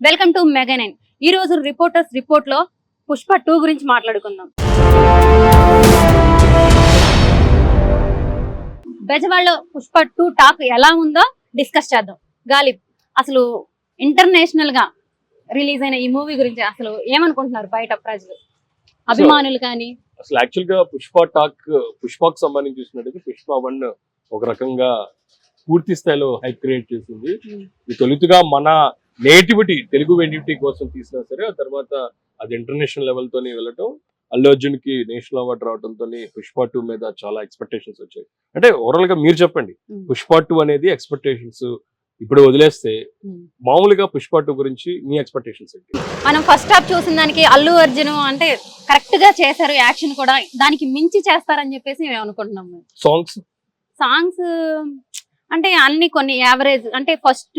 Welcome to mega 9. ఈ రోజు reporters report లో పుష్ప 2 గురించి మాట్లాడుకుందాం. బెజవాడలో పుష్ప 2 టాక్ ఎలా ఉందో డిస్కస్ చేద్దాం. గాలిబ్, అసలు ఇంటర్నేషనల్ గా రిలీజ్ అయిన ఈ మూవీ గురించి అసలు ఏమనుకుంటున్నారు బయట ప్రజలు, అభిమానులు కానీ? అసలు యాక్చువల్ గా పుష్పకు సంబంధించి చూసినట్టయితే పుష్ప 1 ఒక రకంగా పూర్తి స్థాయిలో హైప్ క్రియేట్ చేసింది. ఈ తొలుతుగా మన నేటివిటీ, తెలుగు నేటివిటీ కోసం తీసినా సరే, ఆ తర్వాత అది ఇంటర్నేషనల్ లెవెల్ తోని వెళ్ళటం, అల్లు అర్జున్ కి నేషనల్ అవార్డు రావడంతో పుష్ప 2 మీద చాలా ఎక్స్పెక్టేషన్స్ వచ్చాయి. అంటే ఓవరాల్ గా మీరు చెప్పండి, పుష్ప 2 అనేది ఎక్స్పెక్టేషన్స్ ఇప్పుడు వదిలేస్తే మామూలుగా పుష్ప 2 గురించి మీ ఎక్స్పెక్టేషన్స్ ఏంటి? మనం ఫస్ట్ హాఫ్ చూసిన దానికి అల్లు అర్జున్ అంటే కరెక్ట్ గా చేశారు, యాక్షన్ కూడా దానికి మించి చేస్తారని చెప్పేసి మేము అనుకుంటున్నాము. సాంగ్స్ అంటే అన్ని కొన్ని యావరేజ్, అంటే ఫస్ట్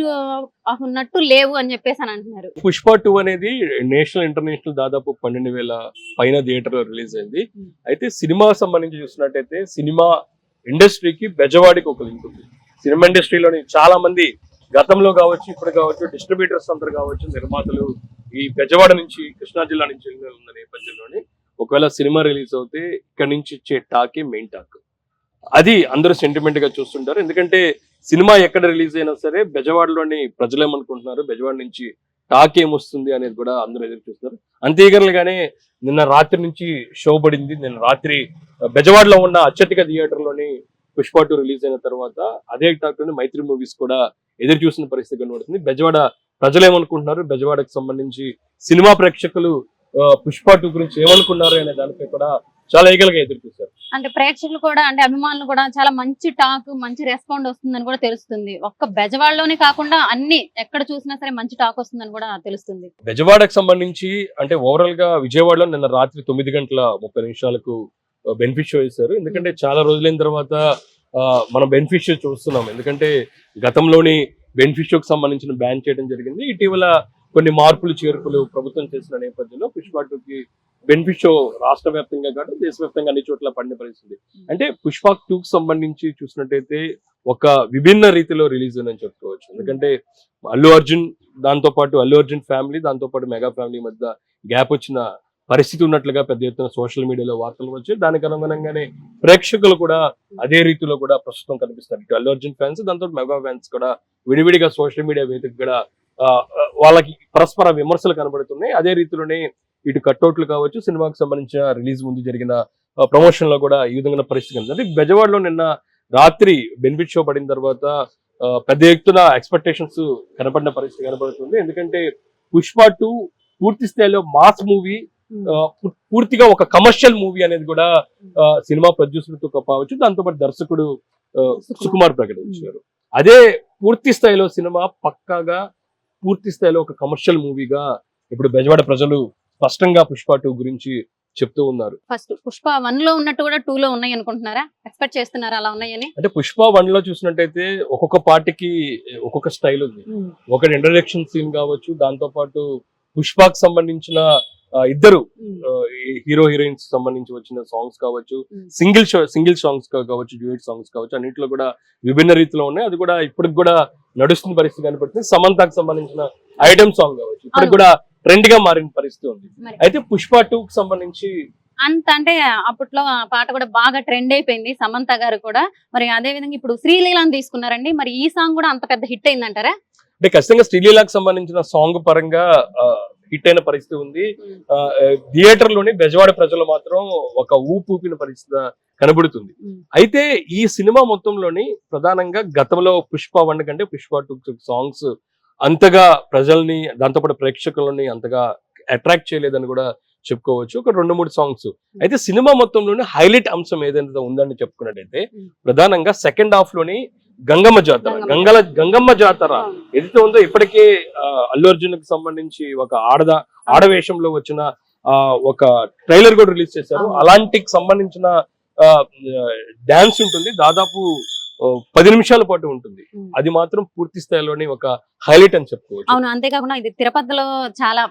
ఉన్నట్టు లేవు అని చెప్పేసి అని అంటున్నారు. పుష్ప 2 అనేది నేషనల్ ఇంటర్నేషనల్ దాదాపు 12,000 పైన థియేటర్ లో రిలీజ్ అయింది. అయితే సినిమా సంబంధించి చూసినట్టయితే సినిమా ఇండస్ట్రీకి బెజవాడికి ఒక లింక్ ఉంది. సినిమా ఇండస్ట్రీలోని చాలా మంది గతంలో కావచ్చు, ఇప్పుడు కావచ్చు, డిస్ట్రిబ్యూటర్స్ అందరు కావచ్చు, నిర్మాతలు ఈ బెజవాడ నుంచి, కృష్ణా జిల్లా నుంచి ఉన్న నేపథ్యంలోని ఒకవేళ సినిమా రిలీజ్ అవుతే ఇక్కడ నుంచి ఇచ్చే టాకే మెయిన్ టాక్. అది అందరూ సెంటిమెంట్ గా చూస్తుంటారు. ఎందుకంటే సినిమా ఎక్కడ రిలీజ్ అయినా సరే బెజవాడలోని ప్రజలు ఏమనుకుంటున్నారు, బెజవాడ నుంచి టాక్ ఏమొస్తుంది అనేది కూడా అందరూ ఎదురు చూస్తున్నారు. అంతేగానే నిన్న రాత్రి నుంచి షో పడింది. నిన్న రాత్రి బెజవాడలో ఉన్న అత్యధిక థియేటర్ లోని పుష్ప 2 రిలీజ్ అయిన తర్వాత అదే టాక్ లోని మైత్రి మూవీస్ కూడా ఎదురు చూసిన పరిస్థితి కనబడుతుంది. బెజవాడ ప్రజలు ఏమనుకుంటున్నారు, బెజవాడకు సంబంధించి సినిమా ప్రేక్షకులు పుష్ప 2 గురించి ఏమనుకున్నారు అనే దానిపై కూడా చాలా ఈగలుగా ఎదురు చూశారు. అంటే ప్రేక్షకులు కూడా, అంటే అభిమానులు కూడా చాలా మంచి టాక్, మంచి రెస్పాండ్ వస్తుందని కూడా తెలుస్తుంది. ఒక్క బెజవాడలోనే కాకుండా అన్ని ఎక్కడ చూసినా సరే మంచి టాక్ వస్తుందని కూడా తెలుస్తుంది. బెజవాడకు సంబంధించి అంటే ఓవరాల్ గా విజయవాడలో నిన్న రాత్రి 9:30 బెనిఫిట్ షో చేశారు. ఎందుకంటే చాలా రోజులైన తర్వాత మనం బెనిఫిట్ షో చూస్తున్నాం. ఎందుకంటే గతంలోని బెనిఫిట్ షోకి సంబంధించిన బ్యాన్ చేయడం జరిగింది. ఇటీవల కొన్ని మార్పులు చేర్పులు ప్రభుత్వం చేసిన నేపథ్యంలో పుష్ప 2కి బెనిఫిట్ షో రాష్ట్ర వ్యాప్తంగా కాదు, దేశవ్యాప్తంగా అన్ని చోట్ల పడిన పరిస్థితి. అంటే పుష్ప 2కి సంబంధించి చూసినట్టయితే ఒక విభిన్న రీతిలో రిలీజ్ అని చెప్పుకోవచ్చు. ఎందుకంటే అల్లు అర్జున్, దాంతో పాటు అల్లు అర్జున్ ఫ్యామిలీ, దాంతో పాటు మెగా ఫ్యామిలీ మధ్య గ్యాప్ వచ్చిన పరిస్థితి ఉన్నట్లుగా పెద్ద ఎత్తున సోషల్ మీడియాలో వార్తలు వచ్చాయి. దానికి అనుగుణంగానే ప్రేక్షకులు కూడా అదే రీతిలో కూడా ప్రస్తుతం కనిపిస్తారు. ఇటు అల్లు అర్జున్ ఫ్యాన్స్, దాంతో మెగా ఫ్యాన్స్ కూడా విడివిడిగా సోషల్ మీడియా వేదిక కూడా వాళ్ళకి పరస్పర విమర్శలు కనబడుతున్నాయి. అదే రీతిలోనే ఇటు కట్అవుట్లు కావచ్చు, సినిమాకి సంబంధించిన రిలీజ్ ముందు జరిగిన ప్రమోషన్ లో కూడా ఈ విధంగా పరిస్థితి కనిపిస్తుంది. బెజవాడలో నిన్న రాత్రి బెనిఫిట్ షో పడిన తర్వాత పెద్ద ఎత్తున ఎక్స్పెక్టేషన్స్ కనపడిన పరిస్థితి కనబడుతుంది. ఎందుకంటే పుష్ప 2 పూర్తి స్థాయిలో మాస్ మూవీ, పూర్తిగా ఒక కమర్షియల్ మూవీ అనేది కూడా సినిమా ప్రొడ్యూసర్తో కావచ్చు, దాంతో పాటు దర్శకుడు సుకుమార్ ప్రకటించారు. అదే పూర్తి స్థాయిలో సినిమా పక్కాగా పూర్తి స్థాయిలో ఒక కమర్షియల్ మూవీగా ఇప్పుడు బెజవాడ ప్రజలు స్పష్టంగా పుష్ప 2 గురించి చెప్తూ ఉన్నారు. ఫస్ట్ పుష్ప 1 లో ఉన్నట్టు కూడా 2 లో ఉన్నాయి అనుకుంటున్నారా? ఎక్స్పెక్ట్ చేస్తున్నారా అలా ఉన్నాయని? అంటే పుష్ప 1 లో చూసినట్టయితే ఒక్కొక్క పార్టీకి ఒక్కొక్క స్టైల్ ఉంది. ఒకటి ఇంట్రడక్షన్ సీన్ కావచ్చు, దాంతో పాటు పుష్పకు సంబంధించిన ఇద్దరు హీరో హీరోయిన్స్ సంబంధించి వచ్చిన సాంగ్స్ కావచ్చు, సింగిల్ సాంగ్స్ కావచ్చు, డ్యూయట్ సాంగ్స్ కావచ్చు, అన్నింటిలో కూడా విభిన్న రీతిలో ఉన్నాయి. అది కూడా ఇప్పటికి కూడా నడుస్తున్న పరిస్థితి కనపడుతుంది. సమంతకు సంబంధించిన ఐటమ్ సాంగ్ కావచ్చు, ఇప్పటికి కూడా ట్రెండ్ గా మారిన పరిస్థితి ఉంది. అయితే పుష్ప 2కి సంబంధించి అంత అంటే అప్పట్లో ఆ పాట కూడా బాగా ట్రెండ్ అయిపోయింది, సమంత గారు కూడా. మరి అదే విధంగా ఇప్పుడు శ్రీలీలాని తీసుకున్నారండి, మరి ఈ సాంగ్ కూడా అంత పెద్ద హిట్ అయిందంటారా? అంటే ఖచ్చితంగా శ్రీలీలాకి సంబంధించిన సాంగ్ పరంగా హిట్ అయిన పరిస్థితి ఉంది. థియేటర్ లోని బెజవాడ ప్రజలు మాత్రం ఒక ఊపిన పరిస్థితి కనబడుతుంది. అయితే ఈ సినిమా మొత్తంలోని ప్రధానంగా గతంలో పుష్ప 1 కంటే పుష్ప 2 సాంగ్స్ అంతగా ప్రజల్ని, దాంతోపాటు ప్రేక్షకులని అంతగా అట్రాక్ట్ చేయలేదని కూడా చెప్పుకోవచ్చు. ఒక 2-3 సాంగ్స్. అయితే సినిమా మొత్తంలోని హైలైట్ అంశం ఏదైతే ఉందని చెప్పుకున్నట్టయితే ప్రధానంగా సెకండ్ హాఫ్ లోని గంగమ్మ జాతర ఏదైతే ఉందో, ఇప్పటికే అల్లు అర్జున్ కి సంబంధించి ఒక ఆడవేషంలో వచ్చిన ఒక ట్రైలర్ కూడా రిలీజ్ చేశారు. అలాంటికి సంబంధించిన డాన్స్ ఉంటుంది, దాదాపు 10 నిమిషాల పాటు ఉంటుంది. అది మాత్రం పూర్తి స్థాయిలోని ఒక హైలైట్ అని చెప్పుకోవచ్చు. అవును, అంతేకాకుండా ఇది తిరుపతిలో చాలా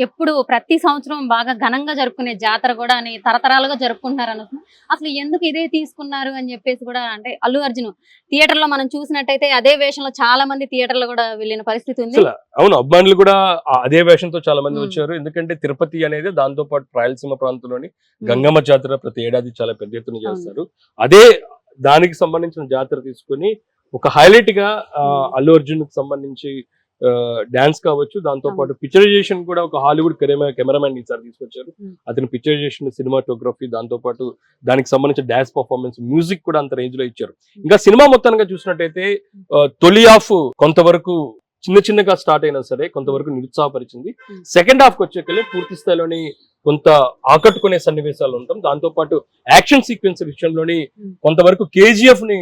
ఎప్పుడు ప్రతి సంవత్సరం బాగా ఘనంగా జరుపుకునే జాతర కూడా అని తరతరాలుగా జరుపుకుంటున్నారు అనుకుంటున్నా. అసలు ఎందుకు ఇదే తీసుకున్నారు అని చెప్పేసి కూడా, అంటే అల్లు అర్జున్ థియేటర్ లో మనం చూసినట్టయితే అదే వేషంలో చాలా మంది థియేటర్ లో కూడా వెళ్ళిన పరిస్థితి ఉంది. అసలు అవును, అభిమానులు కూడా అదే వేషంతో చాలా మంది వచ్చారు. ఎందుకంటే తిరుపతి అనేది దాంతో పాటు రాయలసీమ ప్రాంతంలోని గంగమ్మ జాతర ప్రతి ఏడాది చాలా పెద్ద ఎత్తున చేస్తారు. అదే దానికి సంబంధించిన జాతర తీసుకుని ఒక హైలైట్ గా అల్లు అర్జున్ కి సంబంధించి డాన్స్ కావచ్చు, దాంతో పాటు పిక్చరైజేషన్ కూడా ఒక హాలీవుడ్ కెమెరామెన్ ఈసారి తీసుకొచ్చారు. అతని పిక్చరైజేషన్, సినిమాటోగ్రఫీ, దాంతో పాటు దానికి సంబంధించిన డాన్స్ పర్ఫార్మెన్స్, మ్యూజిక్ కూడా అంత రేంజ్ లో ఇచ్చారు. ఇంకా సినిమా మొత్తానికి చూసినట్టయితే తొలి హాఫ్ కొంతవరకు చిన్నగా స్టార్ట్ అయినా సరే కొంతవరకు నిరుత్సాహపరిచింది. సెకండ్ హాఫ్ కి వచ్చేకలే పూర్తి స్థాయిలోని కొంత ఆకట్టుకునే సన్నివేశాలు ఉంటాం. దాంతో పాటు యాక్షన్ సీక్వెన్స్ విషయంలోని కొంతవరకు కేజీఎఫ్ ని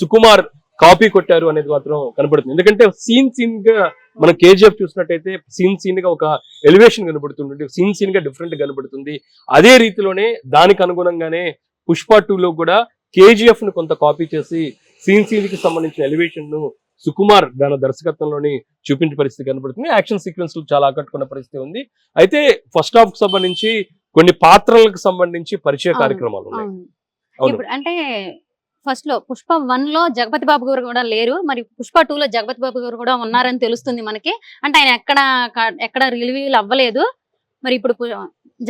సుకుమార్ కాపీ కొట్టారు అనేది మాత్రం కనబడుతుంది. ఎందుకంటే సీన్ గా మనం కేజీఎఫ్ చూసినట్టయితే సీన్ గా ఒక ఎలివేషన్ కనబడుతుంది, సీన్ గా డిఫరెంట్ కనబడుతుంది. అదే రీతిలోనే దానికి అనుగుణంగానే పుష్ప 2 లో కూడా కేజీఎఫ్ ను కొంత కాపీ చేసి సీన్ కి సంబంధించిన ఎలివేషన్ ను సుకుమార్ దాని దర్శకత్వంలోని చూపించే పరిస్థితి కనబడుతుంది. యాక్షన్ సీక్వెన్స్ చాలా ఆకట్టుకున్న పరిస్థితి ఉంది. అయితే ఫస్ట్ హాఫ్ కి సంబంధించి కొన్ని పాత్రలకు సంబంధించి పరిచయ కార్యక్రమాలు ఉన్నాయి. ఇప్పుడు అంటే ఫస్ట్ లో పుష్ప 1 లో జగపతి బాబు గారు కూడా లేరు, మరి పుష్ప 2 లో జగపతి బాబు గారు కూడా ఉన్నారని తెలుస్తుంది మనకి. అంటే ఆయన ఎక్కడ రిలీవ్ అవ్వలేదు, మరి ఇప్పుడు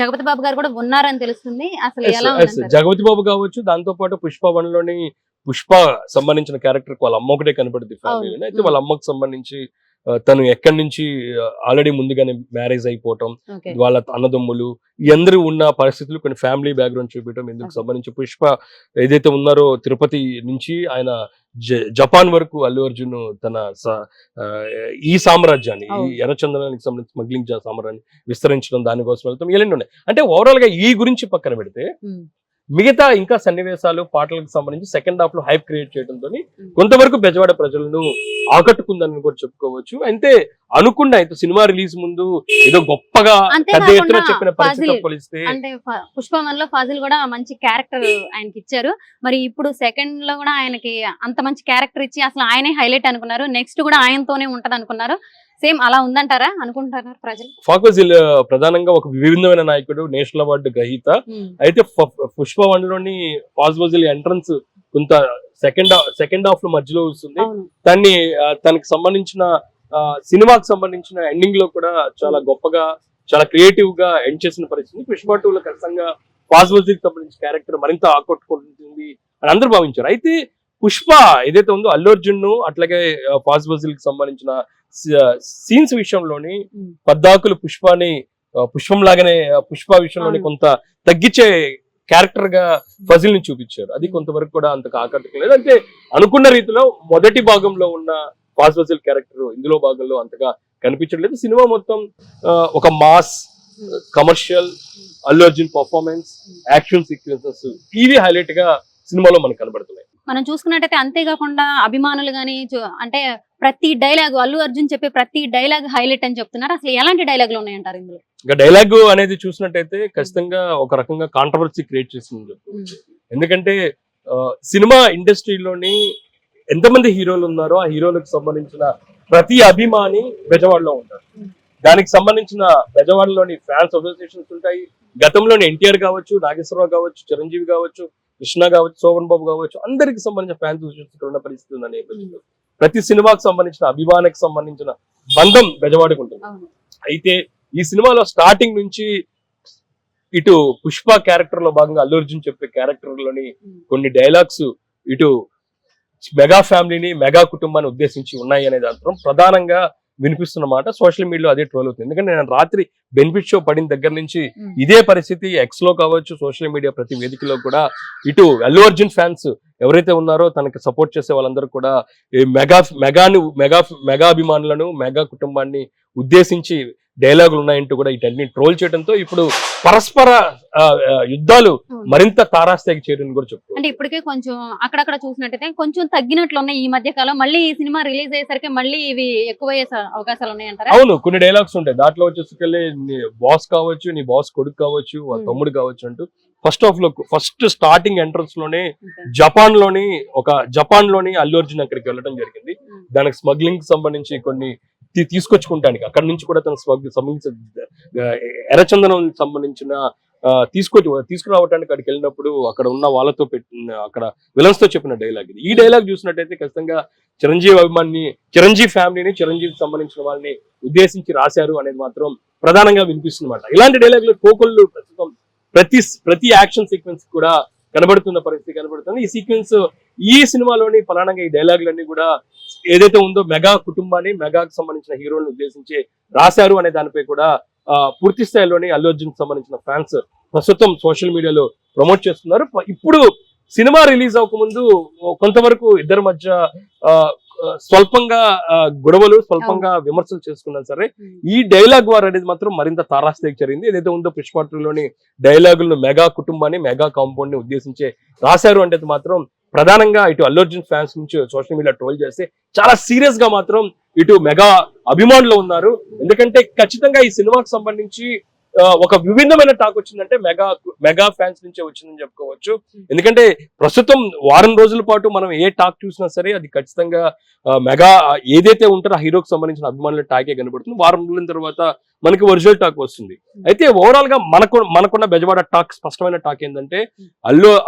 జగపతి బాబు గారు కూడా ఉన్నారని తెలుస్తుంది. అసలు ఎలా ఉంది? జగపతి బాబు కావచ్చు, దాంతో పాటు పుష్ప 1 లోని పుష్ప సంబంధించిన క్యారెక్టర్ వాళ్ళ అమ్మ ఒకటే కనబడుతుంది ఫ్యామిలీలో. అయితే వాళ్ళ అమ్మకు సంబంధించి తను ఎక్కడి నుంచి ఆల్రెడీ ముందుగానే మ్యారేజ్ అయిపోవటం, వాళ్ళ అన్నదమ్ములు ఈ అందరూ ఉన్న పరిస్థితులు, కొన్ని ఫ్యామిలీ బ్యాక్గ్రౌండ్ చూపించడం, ఇందుకు సంబంధించి పుష్ప ఏదైతే ఉన్నారో తిరుపతి నుంచి ఆయన జపాన్ వరకు అల్లు అర్జున్ తన ఈ సామ్రాజ్యాన్ని, ఈ ఎర్రచందనానికి సంబంధించి స్మగ్లింగ్ సామ్రాజ్యాన్ని విస్తరించడం, దానికోసం వెళ్తాం, ఇవన్నీ ఉన్నాయి. అంటే ఓవరాల్ గా ఈ గురించి పక్కన పెడితే మిగతా ఇంకా సన్నివేశాలు, పాటలకు సంబంధించి సెకండ్ హాఫ్ లో హైప్ క్రియేట్ చేయడంతో కొంతవరకు బెజవాడ ప్రజలను ఆకట్టుకుందని కూడా చెప్పుకోవచ్చు. అయితే అనుకున్న సినిమా రిలీజ్ ముందు ఏదో గొప్పగా పెద్ద ఎత్తున చెప్పిన పరిస్థితి పోలిస్తే, అంటే పుష్ప 1 లో ఫాజిల్ కూడా మంచి క్యారెక్టర్ ఆయనకి ఇచ్చారు, మరి ఇప్పుడు సెకండ్ లో కూడా ఆయనకి అంత మంచి క్యారెక్టర్ ఇచ్చి అసలు ఆయనే హైలైట్ అనుకున్నారు, నెక్స్ట్ కూడా ఆయనతోనే ఉంటది అనుకున్నారు. సేమ్ అలా ఉందంటారా, అనుకుంటారా ప్రజలు? ఫాజిల్ ప్రధానంగా ఒక విభిన్నమైన నాయకుడు, నేషనల్ అవార్డు గ్రహీత. అయితే పుష్ప 1 లోని ఫాజిల్ ఎంట్రన్స్ కొంత సెకండ్ హాఫ్ లో మధ్యలో వస్తుంది. తనకి సంబంధించిన సినిమాకి సంబంధించిన ఎండింగ్ లో కూడా చాలా గొప్పగా, చాలా క్రియేటివ్ గా ఎండ్ చేసిన పరిస్థితి. పుష్ప 2 లో ఖచ్చితంగా ఫాజిల్ కి సంబంధించిన క్యారెక్టర్ మరింత ఆకట్టుకుంటుంది అని అందరూ భావించారు. అయితే పుష్ప ఏదైతే ఉందో అల్లు అర్జున్ ను అట్లాగే ఫాజిల్ కి సంబంధించిన సీన్స్ విషయంలోని పద్దాకులు పుష్పం లాగానే పుష్ప విషయంలోని కొంత తగ్గించే క్యారెక్టర్ గా ఫజిల్ ని చూపించారు. అది కొంతవరకు కూడా అంతగా ఆకట్టుకోలేదు. అంటే అనుకున్న రీతిలో మొదటి భాగంలో ఉన్న ఫాజిల్ క్యారెక్టర్ ఇందులో భాగంలో అంతగా కనిపించట్లేదు. సినిమా మొత్తం ఒక mass commercial Allu Arjun performance, action sequences ఇవి హైలైట్ గా సినిమాలో మనకు కనబడుతున్నాయి. మనం చూసుకున్నట్టయితే అంతేకాకుండా అభిమానులు గానీ అంటే ప్రతి డైలాగ్ అల్లు అర్జున్ చెప్పే ప్రతి డైలాగ్ హైలైట్ అని చెప్తున్నారు. అసలు ఎలాంటి డైలాగులు ఉన్నాయంటారు ఇందులో? ఇంకా డైలాగ్ అనేది చూసినట్టయితే ఖచ్చితంగా ఒక రకంగా కాంట్రవర్సీ క్రియేట్ చేస్తుంది. ఎందుకంటే సినిమా ఇండస్ట్రీలోని ఎంతమంది హీరోలు ఉన్నారో ఆ హీరోలకు సంబంధించిన ప్రతి అభిమాని బెజవాడలో ఉంటారు. దానికి సంబంధించిన బెజవాడలోని ఫ్యాన్స్ అసోసియేషన్స్ ఉంటాయి. గతంలోని ఎన్టీఆర్ కావచ్చు, నాగేశ్వరరావు కావచ్చు, చిరంజీవి కావచ్చు, కృష్ణ కావచ్చు, శోభన్ బాబు కావచ్చు, అందరికి సంబంధించిన ఫ్యాన్స్ అసోసియేషన్ ఉన్న పరిస్థితి ఉందని ప్రతి సినిమాకి సంబంధించిన అభిమానికి సంబంధించిన బంధం బెజవాడకు ఉంటుంది. అయితే ఈ సినిమాలో స్టార్టింగ్ నుంచి ఇటు పుష్ప క్యారెక్టర్ లో భాగంగా అల్లు అర్జున్ చెప్పే క్యారెక్టర్ లోని కొన్ని డైలాగ్స్ ఇటు మెగా ఫ్యామిలీని, మెగా కుటుంబాన్ని ఉద్దేశించి ఉన్నాయి అనేది మాత్రం ప్రధానంగా వినిపిస్తున్న మాట. సోషల్ మీడియాలో అదే ట్రోల్ అవుతుంది. ఎందుకంటే నేను రాత్రి బెనిఫిట్ షో పడిన దగ్గర నుంచి ఇదే పరిస్థితి ఎక్స్ లో కావచ్చు, సోషల్ మీడియా ప్రతి వేదికలో కూడా ఇటు అల్లు అర్జున్ ఫ్యాన్స్ ఎవరైతే ఉన్నారో తనకి సపోర్ట్ చేసే వాళ్ళందరూ కూడా మెగా అభిమానులను, మెగా కుటుంబాన్ని ఉద్దేశించి డైలాగులు ఉన్నాయంటూ కూడా ఇటన్ని ట్రోల్ చేయడంతో ఇప్పుడు పరస్పర యుద్ధాలు మరింత తారాస్థాయికి చేరని కూడా చెప్తారు. అంటే ఇప్పటికే కొంచెం అక్కడక్కడ చూసినట్టయితే కొంచెం తగ్గినట్లు ఉన్నాయి ఈ మధ్య కాలం. మళ్ళీ ఈ సినిమా రిలీజ్ అయ్యేసరికి మళ్ళీ ఇవి ఎక్కువయ్యే అవకాశాలు ఉన్నాయంటారా? అవును, కొన్ని డైలాగ్స్ ఉంటాయి దాంట్లో వచ్చేసరికి నీ బాస్ కావచ్చు, నీ బాస్ కొడుకు కావచ్చు, తమ్ముడు కావచ్చు అంటూ ఫస్ట్ స్టార్టింగ్ ఎంట్రన్స్ లోనే జపాన్ లోని అల్లు అర్జున్ అక్కడికి వెళ్ళడం జరిగింది. దానికి స్మగ్లింగ్ కి సంబంధించి కొన్ని తీసుకొచ్చుకుంటానికి అక్కడ నుంచి కూడా తన సంబంధించిన ఎర్రచందనం సంబంధించిన తీసుకురావడానికి అక్కడికి వెళ్ళినప్పుడు అక్కడ ఉన్న వాళ్ళతో అక్కడ విలన్స్ తో చెప్పిన డైలాగ్ ఇది. ఈ డైలాగ్ చూసినట్టయితే ఖచ్చితంగా చిరంజీవి ఫ్యామిలీని చిరంజీవికి సంబంధించిన వాళ్ళని ఉద్దేశించి రాశారు అనేది మాత్రం ప్రధానంగా వినిపిస్తుందన్నమాట. ఇలాంటి డైలాగులు కోకొల్లు ప్రస్తుతం ప్రతి యాక్షన్ సీక్వెన్స్ కూడా కనబడుతున్న పరిస్థితి కనబడుతుంది. ఈ సీక్వెన్స్ ఈ సినిమాలోని ప్రధానంగా ఈ డైలాగులన్నీ కూడా ఏదైతే ఉందో మెగా కుటుంబాన్ని మెగాకు సంబంధించిన హీరోలను ఉద్దేశించి రాశారు అనే దానిపై కూడా పూర్తి స్థాయిలోని అల్లు అర్జున్ కి సంబంధించిన ఫ్యాన్స్ ప్రస్తుతం సోషల్ మీడియాలో ప్రమోట్ చేస్తున్నారు. ఇప్పుడు సినిమా రిలీజ్ అవ్వకముందు కొంతవరకు ఇద్దరి మధ్య స్వల్పంగా గొడవలు స్వల్పంగా విమర్శలు చేసుకున్నా సరే ఈ డైలాగ్ వార్ అనేది మాత్రం మరింత తారాస్థాయికి జరిగింది. ఏదైతే ఉందో పుష్ప 2లోని డైలాగులను మెగా కుటుంబాన్ని మెగా కాంపౌండ్ ని ఉద్దేశించి రాశారు అంటే మాత్రం ప్రధానంగా ఇటు అల్లు అర్జున్ ఫ్యాన్స్ నుంచి సోషల్ మీడియా ట్రోల్ చేస్తే చాలా సీరియస్ గా మాత్రం ఇటు మెగా అభిమానులు ఉన్నారు. ఎందుకంటే ఖచ్చితంగా ఈ సినిమాకి సంబంధించి ఒక విభిన్నమైన టాక్ వచ్చిందంటే మెగా ఫ్యాన్స్ నుంచే వచ్చిందని చెప్పుకోవచ్చు. ఎందుకంటే ప్రస్తుతం వారం రోజుల పాటు మనం ఏ టాక్ చూసినా సరే అది ఖచ్చితంగా మెగా ఏదైతే ఉంటారో ఆ హీరోకి సంబంధించిన అభిమానుల టాకే కనబడుతుంది. వారం రోజుల తర్వాత మనకి ఒరిజినల్ టాక్ వస్తుంది. అయితే ఓవరాల్ గా మనకున్న బెజవాడ టాక్ స్పష్టమైన టాక్ ఏంటంటే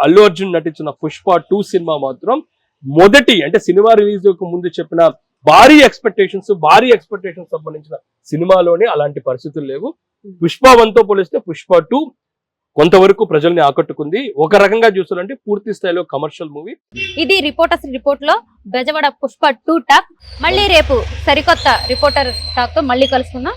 అల్లు అర్జున్ నటించిన పుష్ప 2 సినిమా మాత్రం మొదటి అంటే సినిమా రిలీజ్ ముందు చెప్పిన భారీ ఎక్స్పెక్టేషన్స్ సంబంధించిన సినిమాలోనే అలాంటి పరిస్థితులు లేవు. పుష్ప 1తో పోలిస్తే పుష్ప 2 కొంతవరకు ప్రజల్ని ఆకట్టుకుంది. ఒక రకంగా చూసారంటే పూర్తి స్థాయిలో కమర్షియల్ మూవీ. ఇది రిపోర్టర్స్ రిపోర్ట్ లో బెజవాడ పుష్ప 2 టాక్. మళ్ళీ రేపు సరికొత్త రిపోర్టర్ టాక్ తో మళ్ళీ కలుసుకుందాం.